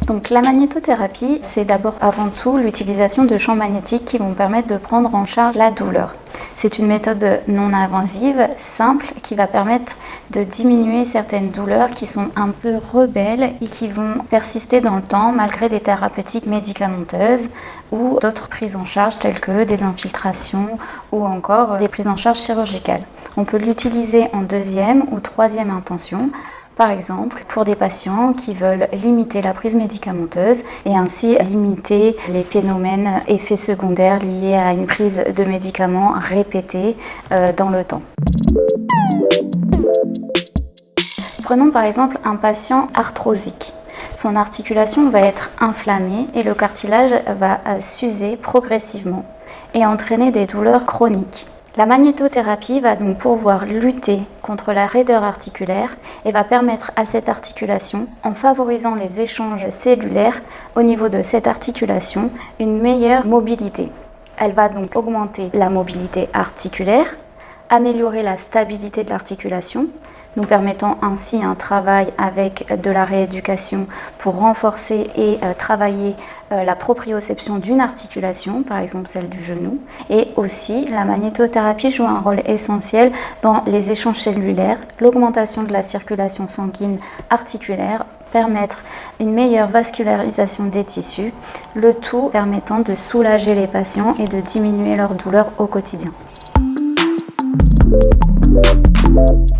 Donc la magnétothérapie, c'est d'abord avant tout l'utilisation de champs magnétiques qui vont permettre de prendre en charge la douleur. C'est une méthode non invasive, simple, qui va permettre de diminuer certaines douleurs qui sont un peu rebelles et qui vont persister dans le temps malgré des thérapeutiques médicamenteuses ou d'autres prises en charge telles que des infiltrations ou encore des prises en charge chirurgicales. On peut l'utiliser en deuxième ou troisième intention. Par exemple, pour des patients qui veulent limiter la prise médicamenteuse et ainsi limiter les phénomènes effets secondaires liés à une prise de médicaments répétée dans le temps. Prenons par exemple un patient arthrosique. Son articulation va être inflammée et le cartilage va s'user progressivement et entraîner des douleurs chroniques. La magnétothérapie va donc pouvoir lutter contre la raideur articulaire et va permettre à cette articulation, en favorisant les échanges cellulaires au niveau de cette articulation, une meilleure mobilité. Elle va donc augmenter la mobilité articulaire, améliorer la stabilité de l'articulation, nous permettant ainsi un travail avec de la rééducation pour renforcer et travailler la proprioception d'une articulation, par exemple celle du genou. Et aussi, la magnétothérapie joue un rôle essentiel dans les échanges cellulaires, l'augmentation de la circulation sanguine articulaire, permettre une meilleure vascularisation des tissus, le tout permettant de soulager les patients et de diminuer leur douleur au quotidien.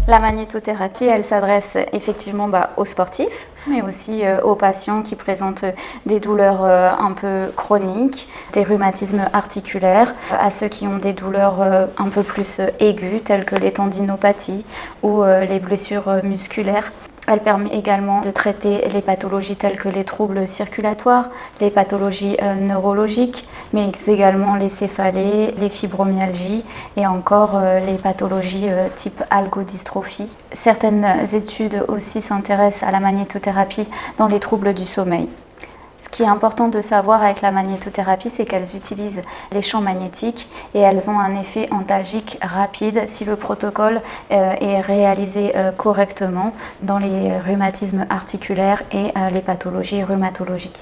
La magnétothérapie, elle s'adresse effectivement aux sportifs, mais aussi aux patients qui présentent des douleurs un peu chroniques, des rhumatismes articulaires, à ceux qui ont des douleurs un peu plus aiguës, telles que les tendinopathies ou les blessures musculaires. Elle permet également de traiter les pathologies telles que les troubles circulatoires, les pathologies neurologiques, mais également les céphalées, les fibromyalgies et encore les pathologies type algodystrophie. Certaines études aussi s'intéressent à la magnétothérapie dans les troubles du sommeil. Ce qui est important de savoir avec la magnétothérapie, c'est qu'elles utilisent les champs magnétiques et elles ont un effet antalgique rapide si le protocole est réalisé correctement dans les rhumatismes articulaires et les pathologies rhumatologiques.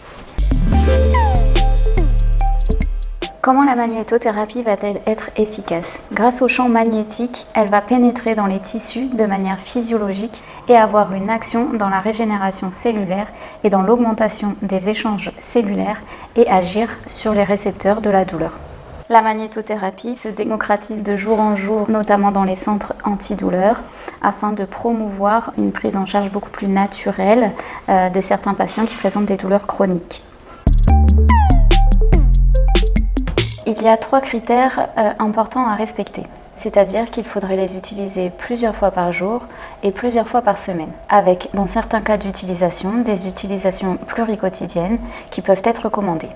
Comment la magnétothérapie va-t-elle être efficace? Grâce aux champs magnétiques, elle va pénétrer dans les tissus de manière physiologique et avoir une action dans la régénération cellulaire et dans l'augmentation des échanges cellulaires et agir sur les récepteurs de la douleur. La magnétothérapie se démocratise de jour en jour, notamment dans les centres antidouleurs, afin de promouvoir une prise en charge beaucoup plus naturelle de certains patients qui présentent des douleurs chroniques. Il y a 3 critères importants à respecter, c'est-à-dire qu'il faudrait les utiliser plusieurs fois par jour et plusieurs fois par semaine, avec dans certains cas d'utilisation, des utilisations pluriquotidiennes qui peuvent être recommandées.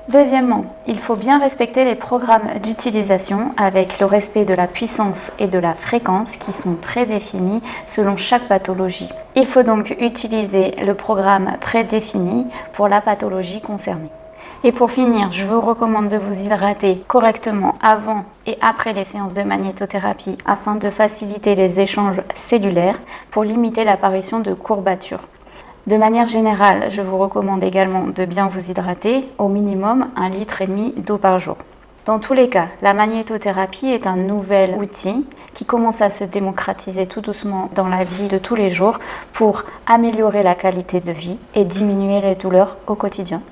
Deuxièmement, il faut bien respecter les programmes d'utilisation avec le respect de la puissance et de la fréquence qui sont prédéfinis selon chaque pathologie. Il faut donc utiliser le programme prédéfini pour la pathologie concernée. Et pour finir, je vous recommande de vous hydrater correctement avant et après les séances de magnétothérapie afin de faciliter les échanges cellulaires pour limiter l'apparition de courbatures. De manière générale, je vous recommande également de bien vous hydrater, au minimum 1,5 litre d'eau par jour. Dans tous les cas, la magnétothérapie est un nouvel outil qui commence à se démocratiser tout doucement dans la vie de tous les jours pour améliorer la qualité de vie et diminuer les douleurs au quotidien.